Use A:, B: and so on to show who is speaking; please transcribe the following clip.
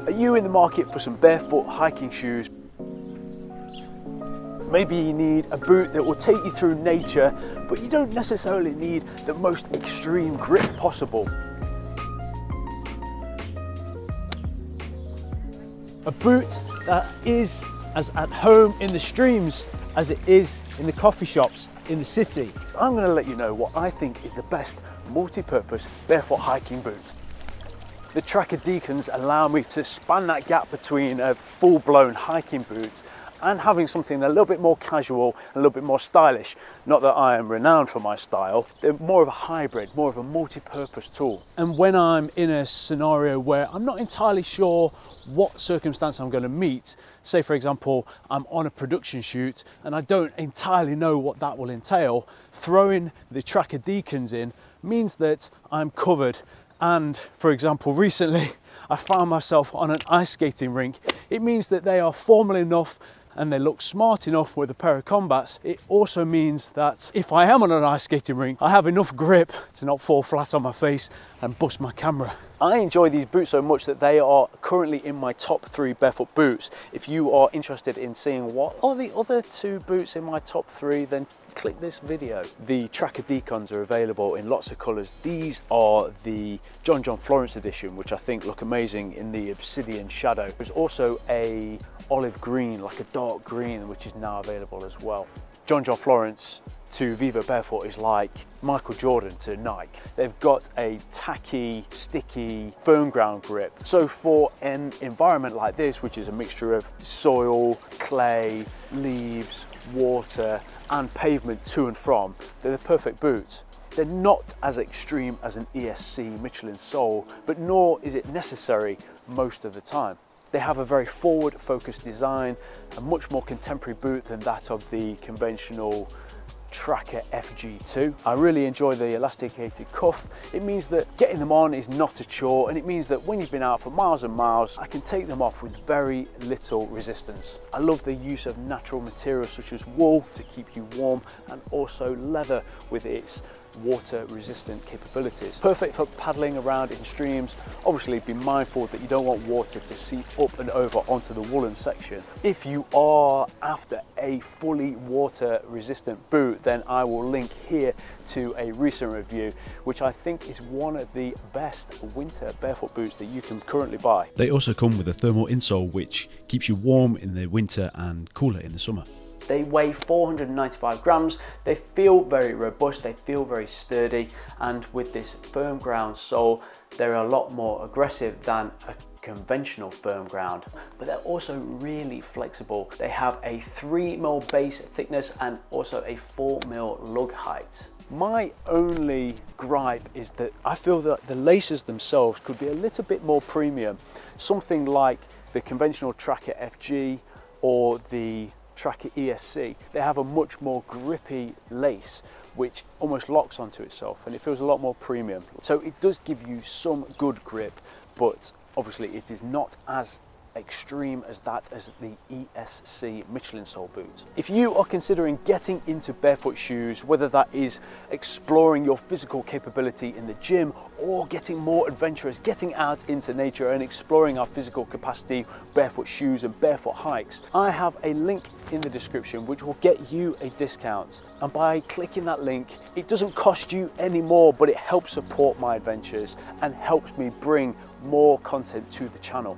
A: Are you in the market for some barefoot hiking shoes? Maybe you need a boot that will take you through nature, but you don't necessarily need the most extreme grip possible. A boot that is as at home in the streams as it is in the coffee shops in the city. I'm going to let you know what I think is the best multi-purpose barefoot hiking boot. The Tracker Deacons allow me to span that gap between a full-blown hiking boot and having something a little bit more casual, a little bit more stylish. Not that I am renowned for my style, they're more of a hybrid, more of a multi-purpose tool. And when I'm in a scenario where I'm not entirely sure what circumstance I'm going to meet, say for example, I'm on a production shoot and I don't entirely know what that will entail, throwing the Tracker Deacons in means that I'm covered. And for example, recently I found myself on an ice skating rink. It means that they are formal enough and they look smart enough with a pair of combats. It also means that if I am on an ice skating rink, I have enough grip to not fall flat on my face and bust my camera. I enjoy these boots so much that they are currently in my top 3 barefoot boots. If you are interested in seeing what are the other 2 boots in my top 3, then click this video. The Tracker Deacons are available in lots of colours. These are the John Florence edition, which I think look amazing in the obsidian shadow. There's also a olive green, like a dark green, which is now available as well. John Florence to Vivo Barefoot is like Michael Jordan to Nike. They've got a tacky, sticky, firm ground grip. So for an environment like this, which is a mixture of soil, clay, leaves, water, and pavement to and from, they're the perfect boots. They're not as extreme as an ESC Michelin sole, but nor is it necessary most of the time. They have a very forward-focused design, a much more contemporary boot than that of the conventional Tracker FG2. I really enjoy the elasticated cuff. It means that getting them on is not a chore, and it means that when you've been out for miles and miles, I can take them off with very little resistance. I love the use of natural materials such as wool to keep you warm, and also leather with its water resistant capabilities. Perfect for paddling around in streams. Obviously be mindful that you don't want water to seep up and over onto the woolen section. If you are after a fully water resistant boot, then I will link here to a recent review, which I think is one of the best winter barefoot boots that you can currently buy.
B: They also come with a thermal insole which keeps you warm in the winter and cooler in the summer.
A: They weigh 495 grams, they feel very robust, they feel very sturdy, and with this firm ground sole, they're a lot more aggressive than a conventional firm ground, but they're also really flexible. They have a 3mm base thickness and also a 4mm lug height. My only gripe is that I feel that the laces themselves could be a little bit more premium. Something like the conventional Tracker FG or the Tracker ESC, they have a much more grippy lace which almost locks onto itself, and it feels a lot more premium. So it does give you some good grip, but obviously it is not as extreme as that as the ESC Michelin sole boot. If you are considering getting into barefoot shoes, whether that is exploring your physical capability in the gym or getting more adventurous, getting out into nature and exploring our physical capacity, barefoot shoes and barefoot hikes, I have a link in the description which will get you a discount, and by clicking that link it doesn't cost you any more, but it helps support my adventures and helps me bring more content to the channel.